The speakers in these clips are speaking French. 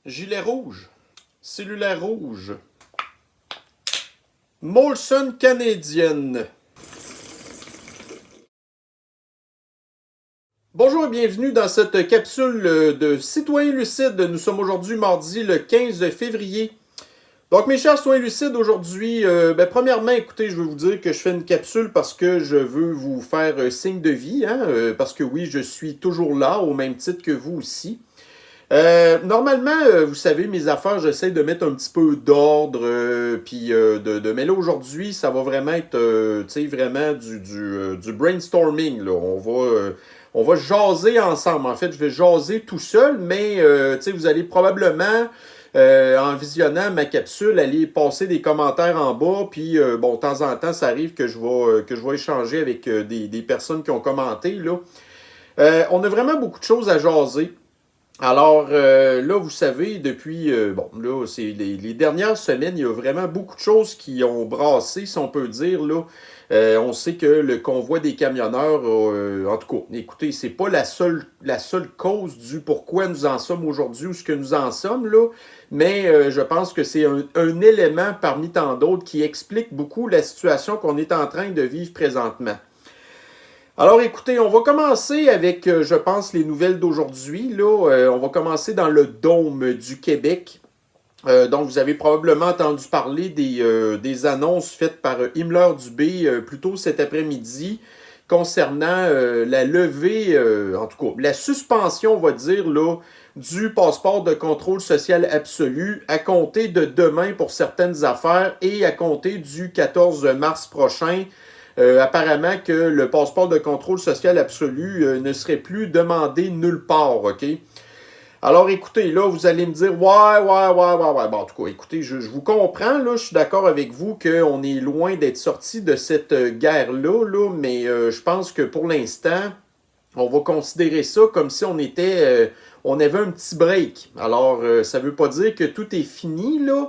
Gilet rouge, cellulaire rouge, Molson canadienne. Bonjour et bienvenue dans cette capsule de Citoyens Lucides. Nous sommes aujourd'hui mardi le 15 février. Donc mes chers citoyens lucides, aujourd'hui, premièrement, écoutez, je veux vous dire que je fais une capsule parce que je veux vous faire signe de vie, parce que oui, je suis toujours là, au même titre que vous aussi. Normalement, vous savez, mes affaires, j'essaie de mettre un petit peu d'ordre, mais là aujourd'hui, ça va vraiment être, tu sais, vraiment du brainstorming, là. On va jaser ensemble. En fait, je vais jaser tout seul, mais, tu sais, vous allez probablement, en visionnant ma capsule, aller passer des commentaires en bas, puis, bon, de temps en temps, ça arrive que je vais échanger avec des personnes qui ont commenté, là. On a vraiment beaucoup de choses à jaser. Alors là, vous savez, depuis là, c'est les dernières semaines, il y a vraiment beaucoup de choses qui ont brassé, si on peut dire, là. On sait que le convoi des camionneurs, en tout cas, écoutez, c'est pas la seule cause du pourquoi nous en sommes aujourd'hui ou ce que nous en sommes, là, mais je pense que c'est un élément parmi tant d'autres qui explique beaucoup la situation qu'on est en train de vivre présentement. Alors écoutez, on va commencer avec, je pense, les nouvelles d'aujourd'hui. Là, on va commencer dans le Dôme du Québec. Donc, vous avez probablement entendu parler des annonces faites par Himmler-Dubé plus tôt cet après-midi concernant la levée, en tout cas, la suspension, on va dire, là, du passeport de contrôle social absolu à compter de demain pour certaines affaires et à compter du 14 mars prochain. Apparemment que le passeport de contrôle social absolu ne serait plus demandé nulle part, OK? Alors écoutez, là, vous allez me dire, ouais. Bon, en tout cas, écoutez, je vous comprends, là, je suis d'accord avec vous qu'on est loin d'être sorti de cette guerre-là, là, mais je pense que pour l'instant, on va considérer ça comme si on avait un petit break. Alors, ça ne veut pas dire que tout est fini, là,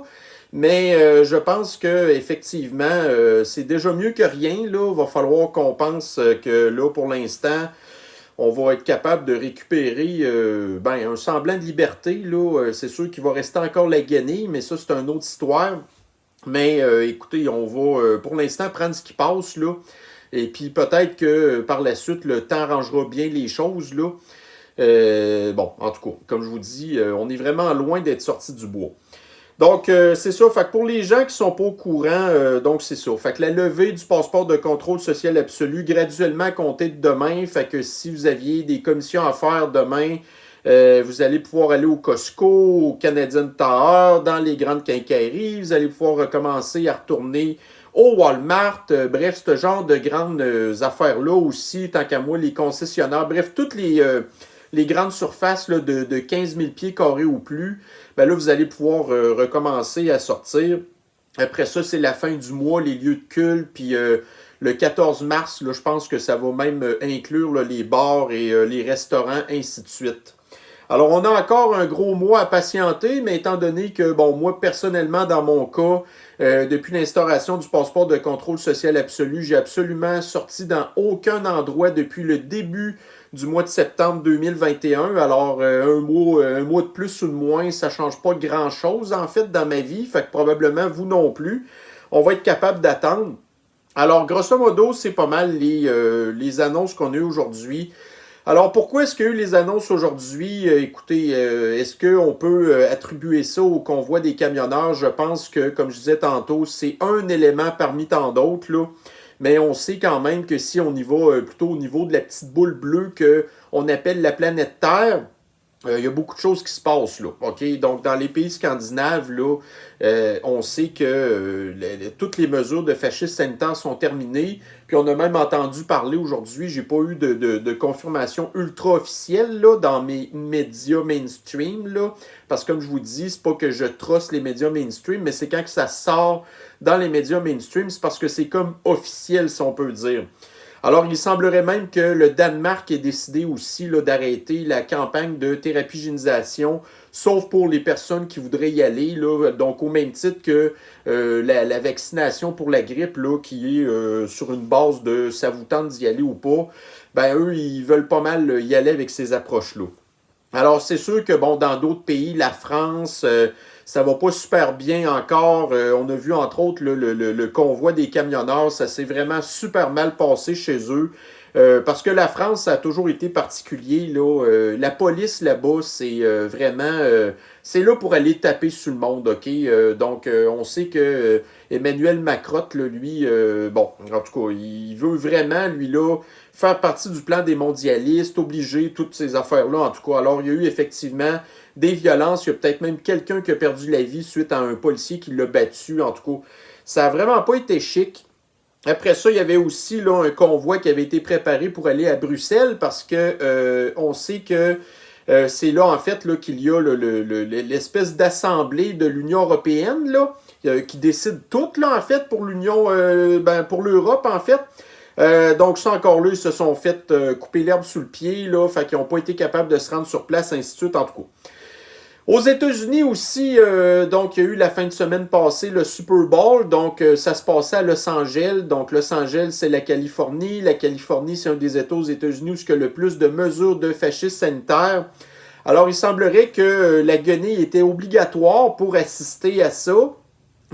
mais je pense que effectivement, c'est déjà mieux que rien, là. Il va falloir qu'on pense que là, pour l'instant, on va être capable de récupérer un semblant de liberté. Là. C'est sûr qu'il va rester encore la guenille, mais ça, c'est une autre histoire. Mais écoutez, on va pour l'instant prendre ce qui passe, là. Et puis peut-être que par la suite, le temps arrangera bien les choses, là. En tout cas, comme je vous dis, on est vraiment loin d'être sorti du bois. Donc, c'est ça. Fait que pour les gens qui sont pas au courant, donc c'est ça. Fait que la levée du passeport de contrôle social absolu, graduellement à compter de demain. Fait que si vous aviez des commissions à faire demain, vous allez pouvoir aller au Costco, au Canadian Tower, dans les grandes quincailleries. Vous allez pouvoir recommencer à retourner au Walmart. Bref, ce genre de grandes affaires-là aussi, tant qu'à moi, les concessionnaires. Bref, toutes les grandes surfaces là, de 15 000 pieds carrés ou plus, ben là, vous allez pouvoir recommencer à sortir. Après ça, c'est la fin du mois, les lieux de culte, puis le 14 mars, là, je pense que ça va même inclure là, les bars et les restaurants, ainsi de suite. Alors, on a encore un gros mois à patienter, mais étant donné que, bon, moi, personnellement, dans mon cas, depuis l'instauration du passeport de contrôle social absolu, j'ai absolument sorti dans aucun endroit depuis le début du mois de septembre 2021. Alors, un mois de plus ou de moins, ça ne change pas grand-chose, en fait, dans ma vie. Fait que probablement, vous non plus. On va être capable d'attendre. Alors, grosso modo, c'est pas mal les annonces qu'on a eues aujourd'hui. Alors, pourquoi est-ce qu'il y a eu les annonces aujourd'hui? Écoutez, est-ce qu'on peut attribuer ça au convoi des camionneurs? Je pense que, comme je disais tantôt, c'est un élément parmi tant d'autres, là. Mais on sait quand même que si on y va plutôt au niveau de la petite boule bleue qu'on appelle la planète Terre, il y a beaucoup de choses qui se passent là. OK? Donc, dans les pays scandinaves, là, on sait que toutes les mesures de fascisme sanitaire sont terminées. Puis on a même entendu parler aujourd'hui, j'ai pas eu de confirmation ultra officielle là, dans mes médias mainstream. Là, parce que comme je vous dis, c'est pas que je trosse les médias mainstream, mais c'est quand que ça sort dans les médias mainstream, c'est parce que c'est comme officiel, si on peut dire. Alors, il semblerait même que le Danemark ait décidé aussi là, d'arrêter la campagne de thérapie-génisation, sauf pour les personnes qui voudraient y aller. Là, donc, au même titre que la vaccination pour la grippe, là, qui est sur une base de ça vous tente d'y aller ou pas, ben eux, ils veulent pas mal y aller avec ces approches-là. Alors, c'est sûr que, bon, dans d'autres pays, la France, ça va pas super bien encore. On a vu, entre autres, le convoi des camionneurs, ça s'est vraiment super mal passé chez eux. Parce que la France, ça a toujours été particulier. Là, la police là-bas, c'est vraiment... c'est là pour aller taper sur le monde, OK? Donc, on sait que Emmanuel Macron, là, lui, bon, en tout cas, il veut vraiment, lui, là, faire partie du plan des mondialistes, obliger toutes ces affaires-là, en tout cas. Alors, il y a eu effectivement des violences. Il y a peut-être même quelqu'un qui a perdu la vie suite à un policier qui l'a battu, en tout cas. Ça n'a vraiment pas été chic. Après ça, il y avait aussi là, un convoi qui avait été préparé pour aller à Bruxelles parce que on sait que c'est là, en fait, là, qu'il y a l'espèce d'assemblée de l'Union européenne là, qui décide tout, là, en fait, pour l'Union, pour l'Europe, en fait. Donc, ça encore là, ils se sont fait couper l'herbe sous le pied, là, fait qu'ils n'ont pas été capables de se rendre sur place, ainsi de suite, en tout cas. Aux États-Unis aussi, donc il y a eu la fin de semaine passée le Super Bowl, donc ça se passait à Los Angeles. Donc Los Angeles, c'est la Californie. La Californie, c'est un des États aux États-Unis où il y a le plus de mesures de fascisme sanitaire. Alors il semblerait que la guenille était obligatoire pour assister à ça.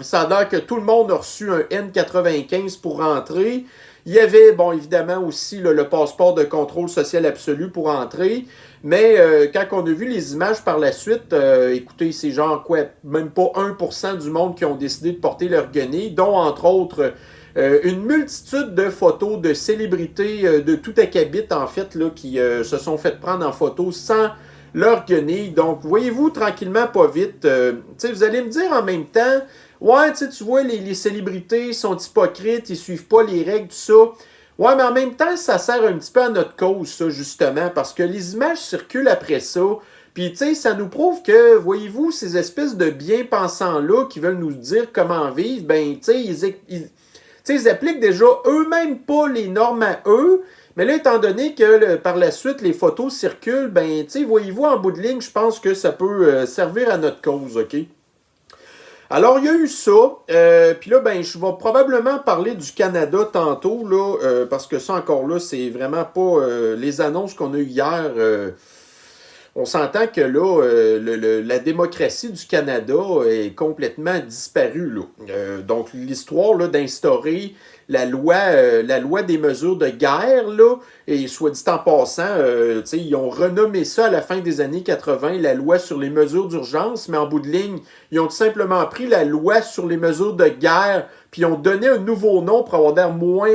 Ça a l'air que tout le monde a reçu un N95 pour rentrer. Il y avait, bon, évidemment aussi là, le passeport de contrôle social absolu pour entrer. Mais quand on a vu les images par la suite, écoutez, c'est genre quoi, même pas 1% du monde qui ont décidé de porter leur guenille, dont entre autres une multitude de photos de célébrités de tout acabit, en fait, là, qui se sont fait prendre en photo sans leur guenille. Donc, voyez-vous, tranquillement, pas vite. Vous allez me dire en même temps, ouais, tu vois, les célébrités sont hypocrites, ils suivent pas les règles, tout ça. Ouais, mais en même temps, ça sert un petit peu à notre cause, ça, justement, parce que les images circulent après ça. Puis, tu sais, ça nous prouve que, voyez-vous, ces espèces de bien-pensants-là qui veulent nous dire comment vivre, ben, tu sais, ils appliquent déjà eux-mêmes pas les normes à eux. Mais là, étant donné que par la suite, les photos circulent, ben, tu sais, voyez-vous, en bout de ligne, je pense que ça peut servir à notre cause, OK? Alors, il y a eu ça. Puis là, ben, je vais probablement parler du Canada tantôt, là, parce que ça, encore là, c'est vraiment pas les annonces qu'on a eues hier. On s'entend que là, la démocratie du Canada est complètement disparue. Là. Donc, l'histoire là, d'instaurer la loi des mesures de guerre, là, et soit dit en passant, ils ont renommé ça à la fin des années 80, la loi sur les mesures d'urgence, mais en bout de ligne, ils ont tout simplement pris la loi sur les mesures de guerre, puis ils ont donné un nouveau nom pour avoir l'air moins,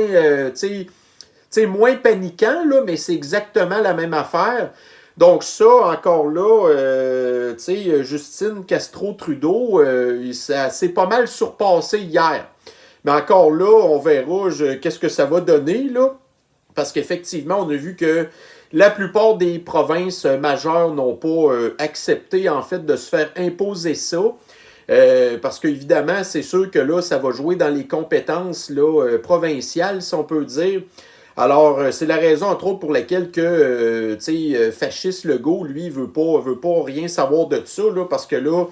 moins paniquant, là, mais c'est exactement la même affaire. Donc ça, encore là, Justine Castro-Trudeau, ça s'est pas mal surpassé hier. Mais encore là, on verra qu'est-ce que ça va donner, là. Parce qu'effectivement, on a vu que la plupart des provinces majeures n'ont pas accepté, en fait, de se faire imposer ça. Parce qu'évidemment, c'est sûr que là, ça va jouer dans les compétences là, provinciales, si on peut dire. Alors, c'est la raison, entre autres, pour laquelle que, fasciste Legault, lui, veut pas rien savoir de ça, là, parce que là,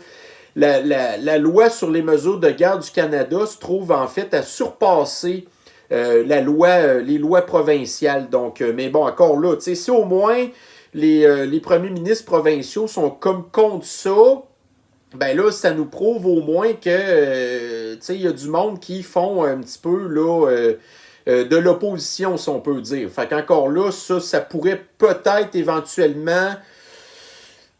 la loi sur les mesures de guerre du Canada se trouve, en fait, à surpasser les lois provinciales. Donc, mais bon, encore là, si au moins les premiers ministres provinciaux sont comme contre ça, ben là, ça nous prouve au moins que, il y a du monde qui font un petit peu, là, de l'opposition, si on peut dire. Fait qu'encore là, ça pourrait peut-être éventuellement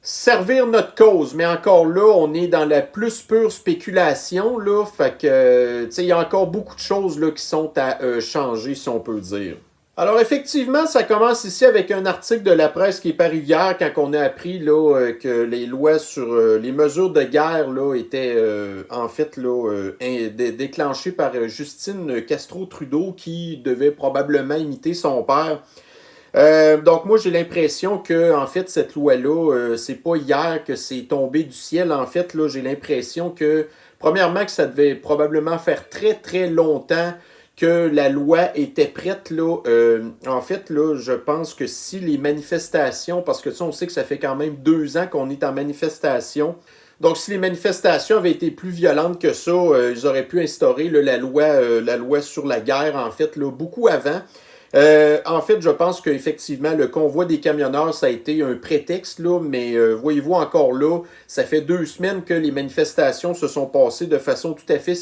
servir notre cause. Mais encore là, on est dans la plus pure spéculation, là. Fait que, il y a encore beaucoup de choses, là, qui sont à changer, si on peut dire. Alors effectivement, ça commence ici avec un article de la presse qui est paru hier quand on a appris là, que les lois sur les mesures de guerre là, étaient en fait là, déclenchées par Justine Castro-Trudeau qui devait probablement imiter son père. Donc moi j'ai l'impression que en fait cette loi-là, c'est pas hier que c'est tombé du ciel. En fait, là, j'ai l'impression que premièrement que ça devait probablement faire très très longtemps que la loi était prête, là. En fait, là, je pense que si les manifestations, parce que ça, on sait que ça fait quand même 2 ans qu'on est en manifestation, donc si les manifestations avaient été plus violentes que ça, ils auraient pu instaurer là, la loi sur la guerre, en fait, là, beaucoup avant. En fait, je pense qu'effectivement, le convoi des camionneurs, ça a été un prétexte, là, mais voyez-vous encore là, ça fait 2 semaines que les manifestations se sont passées de façon tout à fait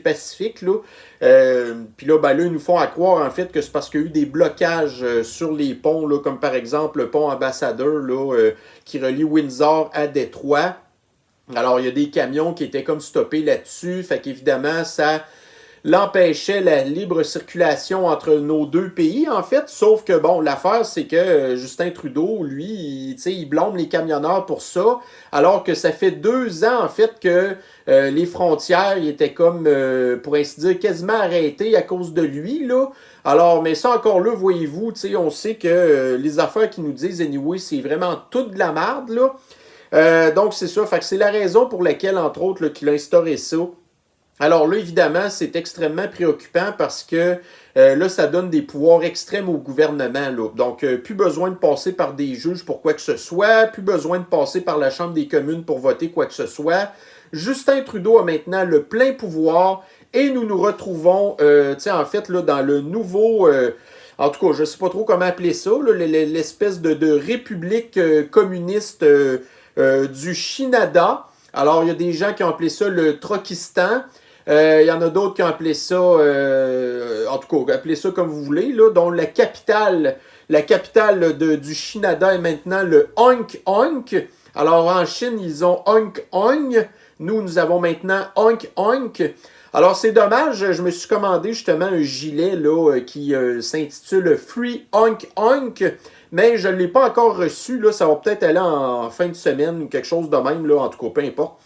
pacifique. Là. Puis là, ben là, ils nous font à croire en fait que c'est parce qu'il y a eu des blocages sur les ponts, là, comme par exemple le pont Ambassadeur là, qui relie Windsor à Détroit. Alors, il y a des camions qui étaient comme stoppés là-dessus, fait qu'évidemment, ça l'empêchait la libre circulation entre nos deux pays, en fait. Sauf que, bon, l'affaire, c'est que Justin Trudeau, lui, il blâme les camionneurs pour ça, alors que ça fait 2 ans, en fait, que les frontières ils étaient comme, pour ainsi dire, quasiment arrêtées à cause de lui, là. Alors, mais ça, encore là, voyez-vous, on sait que les affaires qu'ils nous disent, anyway, c'est vraiment toute de la merde, là. Donc, c'est ça. Fait que c'est la raison pour laquelle, entre autres, là, qu'il a instauré ça. Alors là, évidemment, c'est extrêmement préoccupant parce que là, ça donne des pouvoirs extrêmes au gouvernement. Là. Donc, plus besoin de passer par des juges pour quoi que ce soit, plus besoin de passer par la Chambre des communes pour voter quoi que ce soit. Justin Trudeau a maintenant le plein pouvoir et nous nous retrouvons, en fait, là, dans le nouveau... en tout cas, je ne sais pas trop comment appeler ça, là, l'espèce de république communiste du Shinada. Alors, il y a des gens qui ont appelé ça le Trokistan. Il y en a d'autres qui ont appelé ça, en tout cas, appelez ça comme vous voulez, là, dont la capitale du Shinada est maintenant le Onk Onk. Alors en Chine, ils ont Onk Onk. Nous avons maintenant Onk Onk. Alors c'est dommage, je me suis commandé justement un gilet là, qui s'intitule Free Onk Onk. Mais je ne l'ai pas encore reçu. Là, ça va peut-être aller en fin de semaine ou quelque chose de même. Là, en tout cas, peu importe.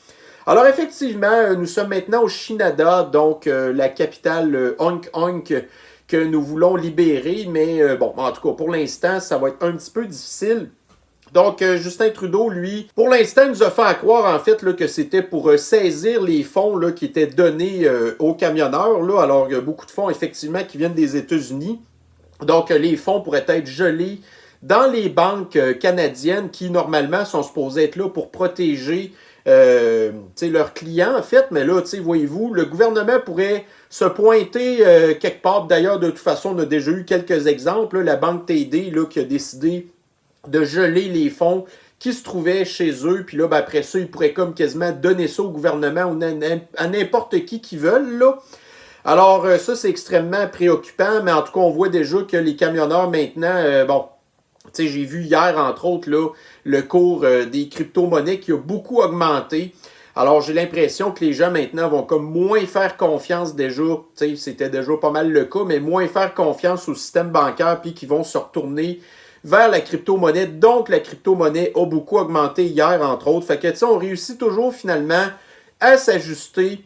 Alors effectivement, nous sommes maintenant au Shinada, donc la capitale Onk Onk que nous voulons libérer, mais bon, en tout cas, pour l'instant, ça va être un petit peu difficile. Donc, Justin Trudeau, lui, pour l'instant, nous a fait à croire, en fait, là, que c'était pour saisir les fonds là, qui étaient donnés aux camionneurs. Là. Alors, il y a beaucoup de fonds, effectivement, qui viennent des États-Unis. Donc, les fonds pourraient être gelés dans les banques canadiennes qui, normalement, sont supposées être là pour protéger leurs clients, en fait, mais là, voyez-vous, le gouvernement pourrait se pointer quelque part. D'ailleurs, de toute façon, on a déjà eu quelques exemples. Là, la banque TD là, qui a décidé de geler les fonds qui se trouvaient chez eux, puis là, ben, après ça, ils pourraient comme quasiment donner ça au gouvernement ou à n'importe qui veulent, là. Alors, ça, c'est extrêmement préoccupant, mais en tout cas, on voit déjà que les camionneurs, maintenant, bon, j'ai vu hier, entre autres, là, le cours des crypto-monnaies qui a beaucoup augmenté. Alors, j'ai l'impression que les gens, maintenant, vont comme moins faire confiance déjà. C'était déjà pas mal le cas, mais moins faire confiance au système bancaire, puis qui vont se retourner vers la crypto-monnaie. Donc, la crypto-monnaie a beaucoup augmenté hier, entre autres. Fait que, on réussit toujours, finalement, à s'ajuster.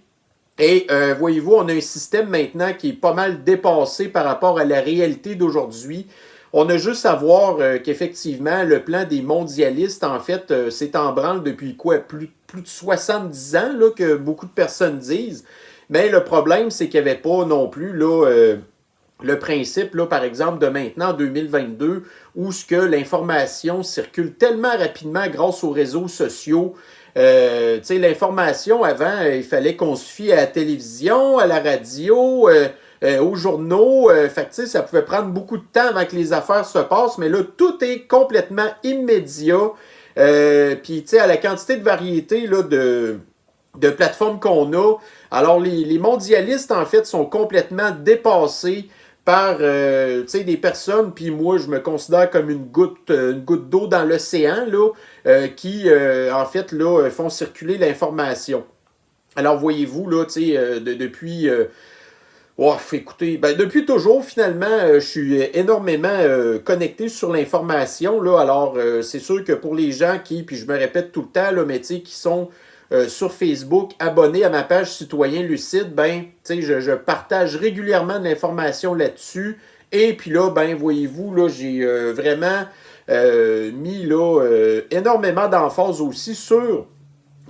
Et voyez-vous, on a un système maintenant qui est pas mal dépassé par rapport à la réalité d'aujourd'hui. On a juste à voir qu'effectivement, le plan des mondialistes, en fait, c'est en branle depuis quoi? Plus de 70 ans, là, que beaucoup de personnes disent. Mais le problème, c'est qu'il n'y avait pas non plus là, le principe, là, par exemple, de maintenant, en 2022, où ce que l'information circule tellement rapidement grâce aux réseaux sociaux. L'information, avant, il fallait qu'on se fie à la télévision, à la radio... aux journaux. Fait que, ça pouvait prendre beaucoup de temps avant que les affaires se passent, mais là, tout est complètement immédiat. Puis, à la quantité de variété là, de plateformes qu'on a, alors les mondialistes, en fait, sont complètement dépassés par des personnes, puis moi, je me considère comme une goutte d'eau dans l'océan, là, qui, en fait, là, font circuler l'information. Alors, voyez-vous, là, depuis... Oh, écoutez, ben, depuis toujours, finalement, je suis énormément connecté sur l'information. Là, alors, c'est sûr que pour les gens qui, puis je me répète tout le temps, là, mais qui sont sur Facebook abonnés à ma page Citoyen Lucide, ben, je partage régulièrement de l'information là-dessus. Et puis là, ben, voyez-vous, là, j'ai vraiment mis là, énormément d'emphase aussi sur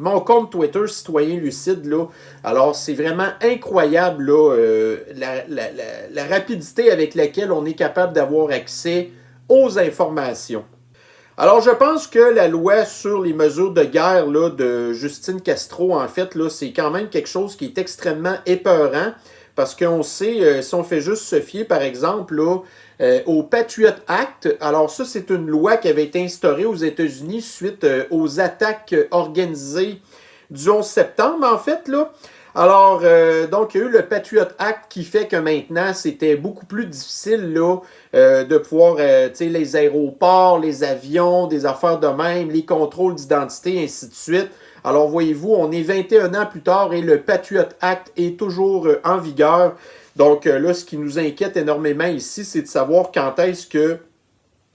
mon compte Twitter, Citoyen Lucide, là. Alors, c'est vraiment incroyable, là, la rapidité avec laquelle on est capable d'avoir accès aux informations. Alors, je pense que la loi sur les mesures de guerre là, de Justine Castro, en fait, là, c'est quand même quelque chose qui est extrêmement épeurant parce qu'on sait, si on fait juste se fier, par exemple, là, au Patriot Act, alors ça, c'est une loi qui avait été instaurée aux États-Unis suite aux attaques organisées du 11 septembre, en fait, là. Alors, donc, il y a eu le Patriot Act qui fait que maintenant, c'était beaucoup plus difficile là, de pouvoir, tu sais, les aéroports, les avions, des affaires de même, les contrôles d'identité, ainsi de suite. Alors, voyez-vous, on est 21 ans plus tard et le Patriot Act est toujours en vigueur. Donc, là, ce qui nous inquiète énormément ici, c'est de savoir quand est-ce que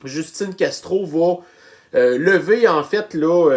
Justine Castro va lever, en fait, là,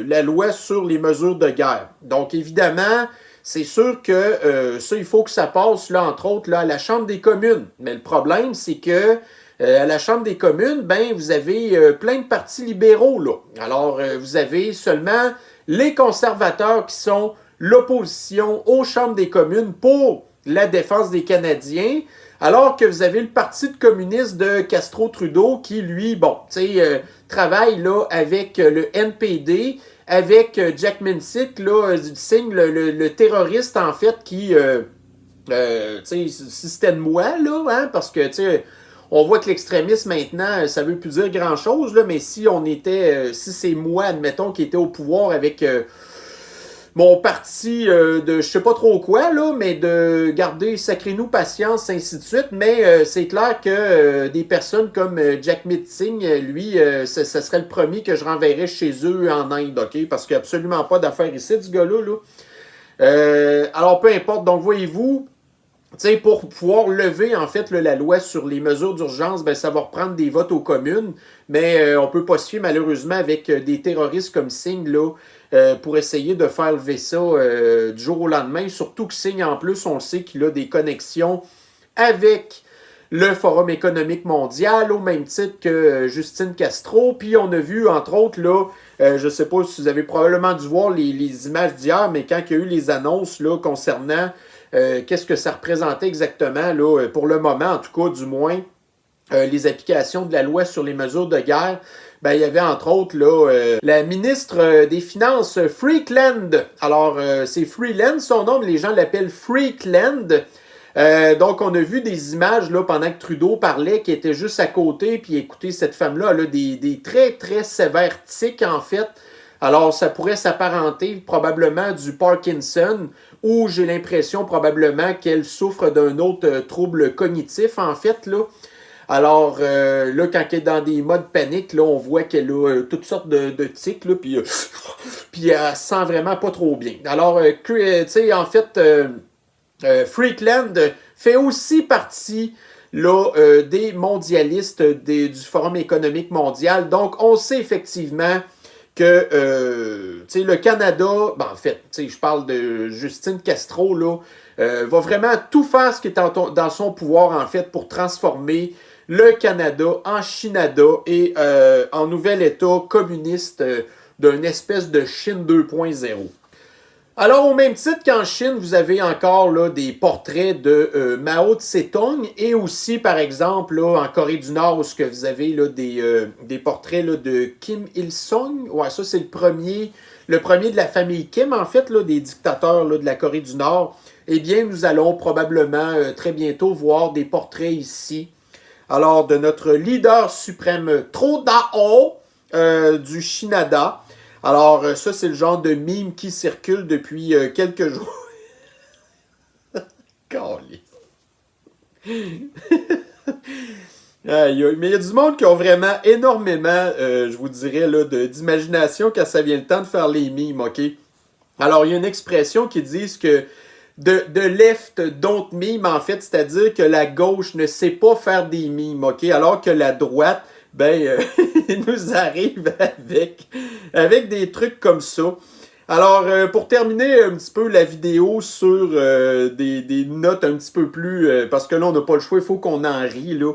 la loi sur les mesures de guerre. Donc, évidemment, c'est sûr que ça, il faut que ça passe, là, entre autres, là, à la Chambre des communes. Mais le problème, c'est que à la Chambre des communes, ben, vous avez plein de partis libéraux, là. Alors, vous avez seulement les conservateurs qui sont l'opposition aux chambres des communes pour la défense des Canadiens, alors que vous avez le Parti communiste de Castro-Trudeau qui, lui, bon, tu sais, travaille là avec le NPD, avec Jack Minsick, là, signe le terroriste, en fait, qui, tu sais, si c'était de moi, là, hein, parce que, tu sais, on voit que l'extrémisme, maintenant, ça veut plus dire grand-chose, là, mais si on était, si c'est moi, admettons, qui était au pouvoir avec mon parti de je sais pas trop quoi, là, mais de garder, sacrez-nous patience, ainsi de suite, mais c'est clair que des personnes comme Jack Metzing, lui, ça serait le premier que je renverrais chez eux en Inde, OK? Parce qu'il n'y a absolument pas d'affaires ici, ce gars-là, là. Alors, peu importe, donc voyez-vous, t'sais, pour pouvoir lever, en fait, là, la loi sur les mesures d'urgence, ben, ça va reprendre des votes aux communes, mais on ne peut pas se fier, malheureusement, avec des terroristes comme Singh, là, pour essayer de faire lever ça du jour au lendemain. Surtout que Singh, en plus, on le sait qu'il a des connexions avec le Forum économique mondial, au même titre que Justine Castro. Puis on a vu, entre autres, là, je ne sais pas si vous avez probablement dû voir les images d'hier, mais quand il y a eu les annonces là, concernant qu'est-ce que ça représentait exactement, là, pour le moment, en tout cas, du moins, les applications de la loi sur les mesures de guerre, ben, il y avait entre autres là, la ministre des Finances, Freakland. Alors, c'est Freeland son nom, mais les gens l'appellent Freakland. Donc, on a vu des images là, pendant que Trudeau parlait qui étaient juste à côté. Puis écoutez, cette femme-là, elle a des très, très sévères tics, en fait. Alors, ça pourrait s'apparenter probablement du Parkinson ou j'ai l'impression probablement qu'elle souffre d'un autre trouble cognitif, en fait, là. Alors, là, quand elle est dans des modes panique, là, on voit qu'elle a toutes sortes de tics, là, puis puis elle se sent vraiment pas trop bien. Alors, tu sais, en fait, Freakland fait aussi partie là, des mondialistes du Forum économique mondial. Donc, on sait effectivement que le Canada, ben, en fait, je parle de Justine Castro, là, va vraiment tout faire ce qui est dans son pouvoir, en fait, pour transformer le Canada en Chinada et en nouvel État communiste d'une espèce de Chine 2.0. Alors, au même titre qu'en Chine, vous avez encore là, des portraits de Mao Tse-tung et aussi, par exemple, là, en Corée du Nord, où ce que vous avez là, des portraits là, de Kim Il-sung. Ouais, ça, c'est le premier de la famille Kim, en fait, là, des dictateurs là, de la Corée du Nord. Eh bien, nous allons probablement très bientôt voir des portraits ici. Alors, de notre leader suprême Tro-Dao du Shinada. Alors, ça, c'est le genre de meme qui circule depuis quelques jours. Mais il y a du monde qui ont vraiment énormément, je vous dirais, là, d'imagination quand ça vient le temps de faire les memes, OK? Alors, il y a une expression qui dit que de left don't meme, en fait, c'est-à-dire que la gauche ne sait pas faire des memes, OK? Alors que la droite, ben, il nous arrive avec des trucs comme ça. Alors, pour terminer un petit peu la vidéo sur des notes un petit peu plus... parce que là, on n'a pas le choix, il faut qu'on en rie, là.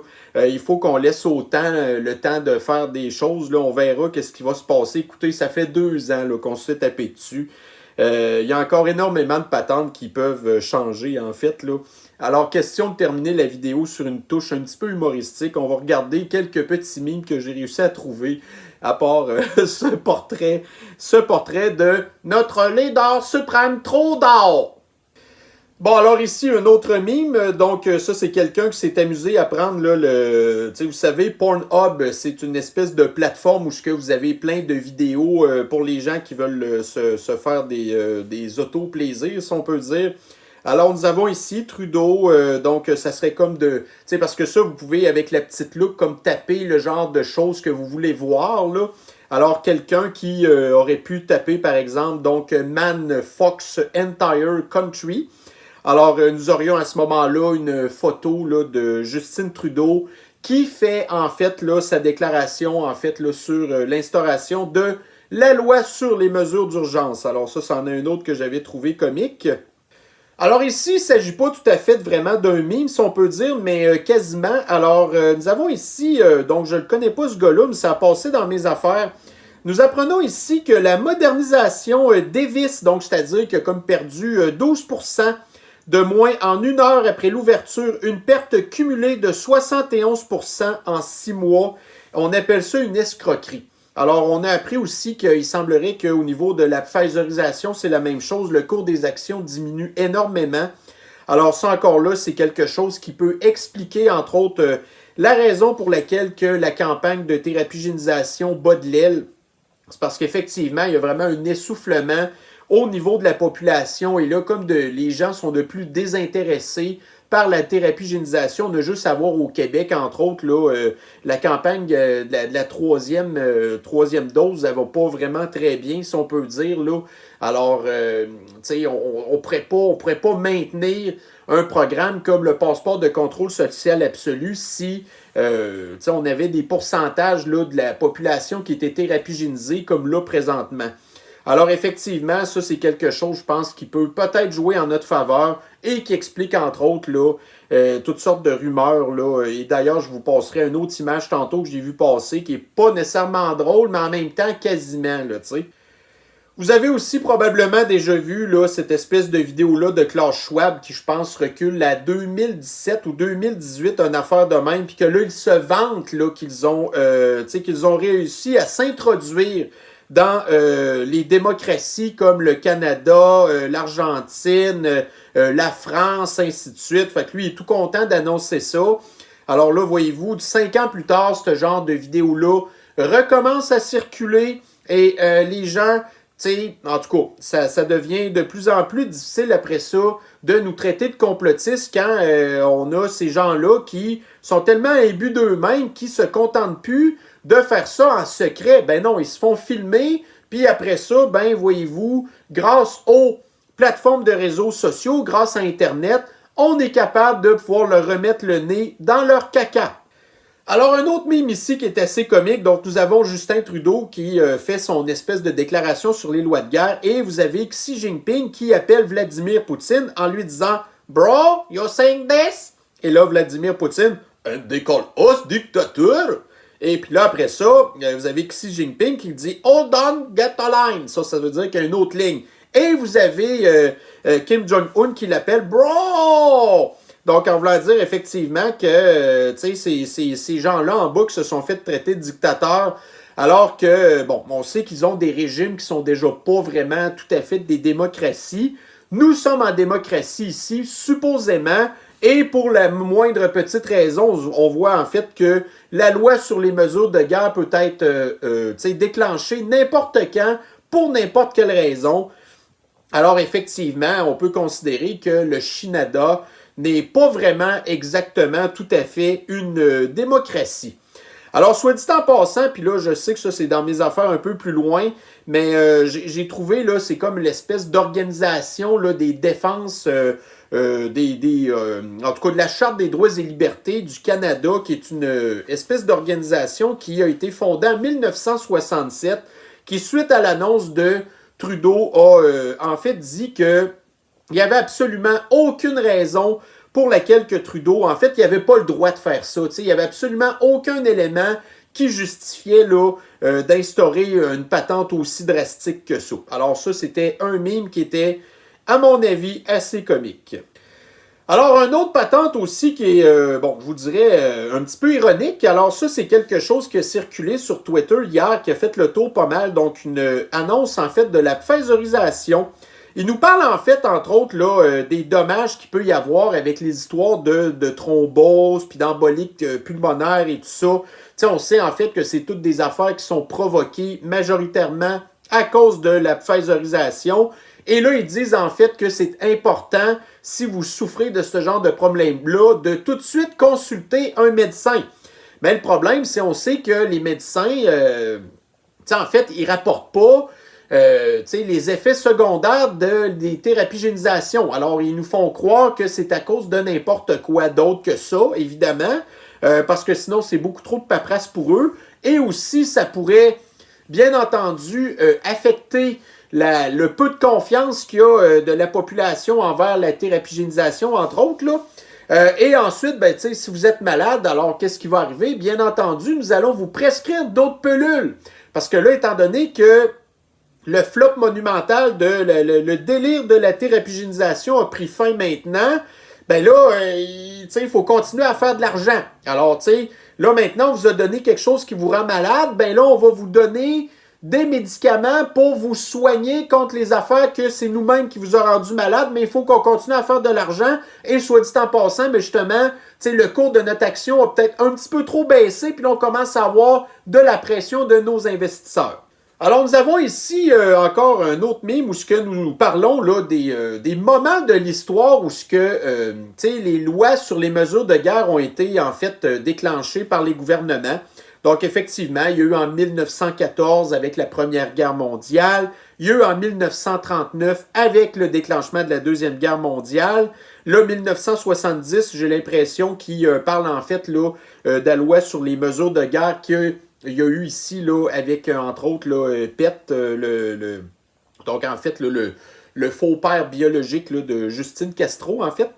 Il faut qu'on laisse autant le temps de faire des choses, là. On verra qu'est-ce qui va se passer. Écoutez, ça fait 2 ans là, qu'on se fait taper dessus. Il y a encore énormément de patentes qui peuvent changer, en fait, là. Alors, question de terminer la vidéo sur une touche un petit peu humoristique. On va regarder quelques petits mimes que j'ai réussi à trouver, à part ce portrait de notre leader suprême Tro-Dao. Bon, alors ici, un autre meme. Donc, ça, c'est quelqu'un qui s'est amusé à prendre là, le... Tu sais, vous savez, Pornhub, c'est une espèce de plateforme où vous avez plein de vidéos pour les gens qui veulent se faire des auto-plaisirs, si on peut dire. Alors, nous avons ici Trudeau. Donc, ça serait comme de... Tu sais, parce que ça, vous pouvez, avec la petite loupe, comme taper le genre de choses que vous voulez voir, là. Alors, quelqu'un qui aurait pu taper, par exemple, donc, Man Fox Entire Country. Alors, nous aurions à ce moment-là une photo là, de Justin Trudeau qui fait en fait là, sa déclaration en fait là, sur l'instauration de la loi sur les mesures d'urgence. Alors ça, c'en est un autre que j'avais trouvé comique. Alors ici, il ne s'agit pas tout à fait vraiment d'un meme, si on peut dire, mais quasiment. Alors, nous avons ici, donc je ne le connais pas ce gars-là, mais ça a passé dans mes affaires. Nous apprenons ici que la modernisation Davis, donc c'est-à-dire qu'il a comme perdu 12% de moins en une heure après l'ouverture, une perte cumulée de 71% en 6 mois. On appelle ça une escroquerie. Alors, on a appris aussi qu'il semblerait qu'au niveau de la Pfizerisation, c'est la même chose. Le cours des actions diminue énormément. Alors, ça encore là, c'est quelque chose qui peut expliquer, entre autres, la raison pour laquelle que la campagne de thérapie-génisation bat de l'aile. C'est parce qu'effectivement, il y a vraiment un essoufflement au niveau de la population. Et là, comme les gens sont de plus désintéressés par la thérapie-génisation, on a juste à voir au Québec, entre autres, là, la campagne de la troisième dose, elle va pas vraiment très bien, si on peut dire. Là. Alors, tu sais, on pourrait pas maintenir un programme comme le passeport de contrôle social absolu si on avait des pourcentages là, de la population qui était thérapie-génisée comme là présentement. Alors effectivement, ça c'est quelque chose, je pense, qui peut peut-être jouer en notre faveur et qui explique entre autres là, toutes sortes de rumeurs. Là. Et d'ailleurs, je vous passerai une autre image tantôt que j'ai vu passer qui n'est pas nécessairement drôle, mais en même temps quasiment. Là, t'sais. Vous avez aussi probablement déjà vu là, cette espèce de vidéo-là de Klaus Schwab qui, je pense, recule à 2017 ou 2018, une affaire de même, puis que là, ils se vantent là, qu'ils ont réussi à s'introduire dans les démocraties comme le Canada, l'Argentine, la France, ainsi de suite. Fait que lui, il est tout content d'annoncer ça. Alors là, voyez-vous, 5 ans plus tard, ce genre de vidéo-là recommence à circuler et les gens... T'sais, en tout cas, ça devient de plus en plus difficile après ça de nous traiter de complotistes quand on a ces gens-là qui sont tellement imbus d'eux-mêmes qu'ils se contentent plus de faire ça en secret. Ben non, ils se font filmer, puis après ça, ben voyez-vous, grâce aux plateformes de réseaux sociaux, grâce à Internet, on est capable de pouvoir leur remettre le nez dans leur caca. Alors, un autre meme ici qui est assez comique, donc nous avons Justin Trudeau qui fait son espèce de déclaration sur les lois de guerre et vous avez Xi Jinping qui appelle Vladimir Poutine en lui disant « Bro, you're saying this? » Et là, Vladimir Poutine « And they call us dictature? » Et puis là, après ça, vous avez Xi Jinping qui dit « Hold on, get a line. » Ça veut dire qu'il y a une autre ligne. Et vous avez Kim Jong-un qui l'appelle « Bro! » Donc, en voulant dire effectivement que ces gens-là en bas qui se sont fait traiter de dictateurs, alors que, bon, on sait qu'ils ont des régimes qui sont déjà pas vraiment tout à fait des démocraties. Nous sommes en démocratie ici, supposément, et pour la moindre petite raison, on voit en fait que la loi sur les mesures de guerre peut être déclenchée n'importe quand, pour n'importe quelle raison. Alors, effectivement, on peut considérer que le Canada n'est pas vraiment exactement tout à fait une démocratie. Alors, soit dit en passant, puis là, je sais que ça, c'est dans mes affaires un peu plus loin, mais j'ai trouvé, là, c'est comme l'espèce d'organisation là, des défenses, en tout cas de la Charte des droits et libertés du Canada, qui est une espèce d'organisation qui a été fondée en 1967, qui, suite à l'annonce de Trudeau, a en fait dit que il n'y avait absolument aucune raison pour laquelle que Trudeau, en fait, il n'avait pas le droit de faire ça. Il n'y avait absolument aucun élément qui justifiait d'instaurer une patente aussi drastique que ça. Alors ça, c'était un meme qui était, à mon avis, assez comique. Alors, une autre patente aussi qui est, je vous dirais, un petit peu ironique. Alors ça, c'est quelque chose qui a circulé sur Twitter hier, qui a fait le tour pas mal. Donc, une annonce, en fait, de la pfizerisation. Il nous parle en fait, entre autres, là, des dommages qu'il peut y avoir avec les histoires de thrombose, puis d'embolique pulmonaire et tout ça. T'sais, on sait en fait que c'est toutes des affaires qui sont provoquées majoritairement à cause de la pfizerisation. Et là, ils disent en fait que c'est important, si vous souffrez de ce genre de problème-là, de tout de suite consulter un médecin. Mais le problème, c'est qu'on sait que les médecins, en fait, ils ne rapportent pas les effets secondaires des thérapies génisation. Alors, ils nous font croire que c'est à cause de n'importe quoi d'autre que ça, évidemment, parce que sinon, c'est beaucoup trop de paperasse pour eux. Et aussi, ça pourrait, bien entendu, affecter le peu de confiance qu'il y a de la population envers la thérapie génisation, entre autres, là. Et ensuite, ben, si vous êtes malade, alors qu'est-ce qui va arriver? Bien entendu, nous allons vous prescrire d'autres pilules. Parce que là, étant donné que le flop monumental, le délire de la thérapie-génisation a pris fin maintenant, ben là, il faut continuer à faire de l'argent. Alors, là, maintenant, on vous a donné quelque chose qui vous rend malade, ben là, on va vous donner des médicaments pour vous soigner contre les affaires que c'est nous-mêmes qui vous a rendu malade, mais il faut qu'on continue à faire de l'argent. Et soit dit en passant, mais justement, le cours de notre action a peut-être un petit peu trop baissé, puis là, on commence à avoir de la pression de nos investisseurs. Alors, nous avons ici encore un autre meme où ce que nous parlons là, des moments de l'histoire où ce que les lois sur les mesures de guerre ont été en fait déclenchées par les gouvernements. Donc, effectivement, il y a eu en 1914 avec la Première Guerre mondiale, il y a eu en 1939 avec le déclenchement de la Deuxième Guerre mondiale. Là, 1970, j'ai l'impression qu'il parle en fait là, de la loi sur les mesures de guerre qu'il y a eu ici là, avec, entre autres, là, Pett, donc en fait, là, le faux père biologique là, de Justine Castro, en fait,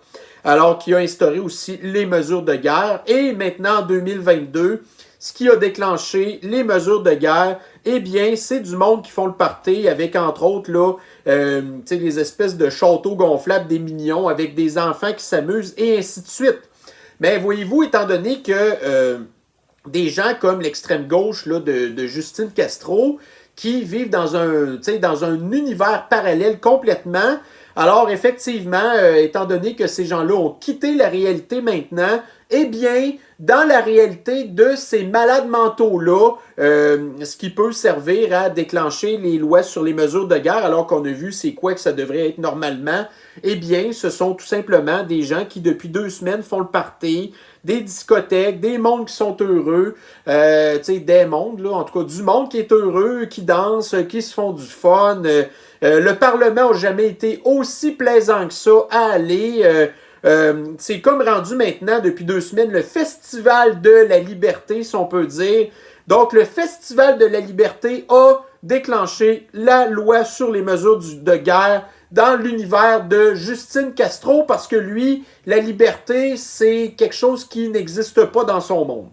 alors qui a instauré aussi les mesures de guerre. Et maintenant, en 2022, ce qui a déclenché les mesures de guerre, eh bien, c'est du monde qui font le party avec, entre autres, là, les espèces de châteaux gonflables des mignons avec des enfants qui s'amusent et ainsi de suite. Mais voyez-vous, étant donné que des gens comme l'extrême gauche là, de Justine Castro qui vivent dans un univers parallèle complètement, alors effectivement, étant donné que ces gens-là ont quitté la réalité maintenant, eh bien, dans la réalité de ces malades mentaux-là, ce qui peut servir à déclencher les lois sur les mesures de guerre, alors qu'on a vu c'est quoi que ça devrait être normalement, eh bien, ce sont tout simplement des gens qui, depuis 2 semaines, font le party, des discothèques, des mondes qui sont heureux, des mondes, là, en tout cas, du monde qui est heureux, qui danse, qui se font du fun. Le Parlement n'a jamais été aussi plaisant que ça à aller. C'est comme rendu maintenant, depuis 2 semaines, le Festival de la Liberté, si on peut dire. Donc, le Festival de la Liberté a déclenché la loi sur les mesures de guerre dans l'univers de Justine Castro parce que lui, la liberté, c'est quelque chose qui n'existe pas dans son monde.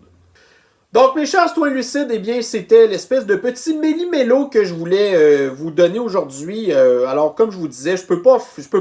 Donc, mes chers citoyens lucides, eh bien, c'était l'espèce de petit méli-mélo que je voulais vous donner aujourd'hui. Alors, comme je vous disais, je peux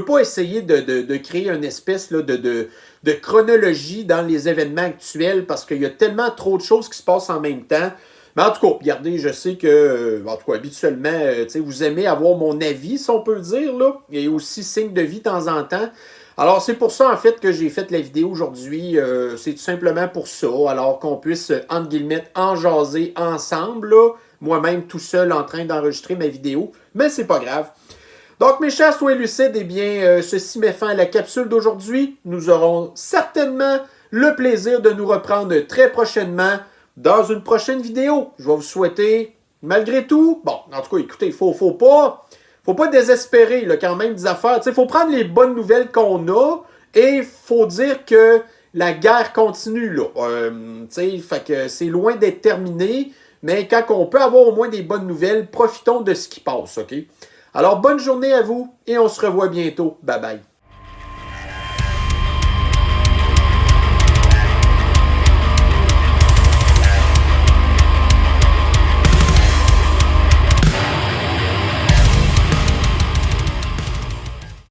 pas essayer de créer une espèce là, de chronologie dans les événements actuels parce qu'il y a tellement trop de choses qui se passent en même temps. Mais en tout cas, regardez, je sais que, en tout cas, habituellement, vous aimez avoir mon avis, si on peut dire, là, et aussi signe de vie de temps en temps. Alors, c'est pour ça, en fait, que j'ai fait la vidéo aujourd'hui. C'est tout simplement pour ça. Alors qu'on puisse, entre guillemets, en jaser ensemble, là. Moi-même, tout seul, en train d'enregistrer ma vidéo. Mais c'est pas grave. Donc, mes chers soins lucides, eh bien, ceci met fin à la capsule d'aujourd'hui. Nous aurons certainement le plaisir de nous reprendre très prochainement dans une prochaine vidéo. Je vais vous souhaiter, malgré tout, bon, en tout cas, écoutez, il faut pas désespérer là, quand même des affaires. Il faut prendre les bonnes nouvelles qu'on a et il faut dire que la guerre continue. Là. Fait que c'est loin d'être terminé, mais quand on peut avoir au moins des bonnes nouvelles, profitons de ce qui passe. OK? Alors, bonne journée à vous et on se revoit bientôt. Bye bye.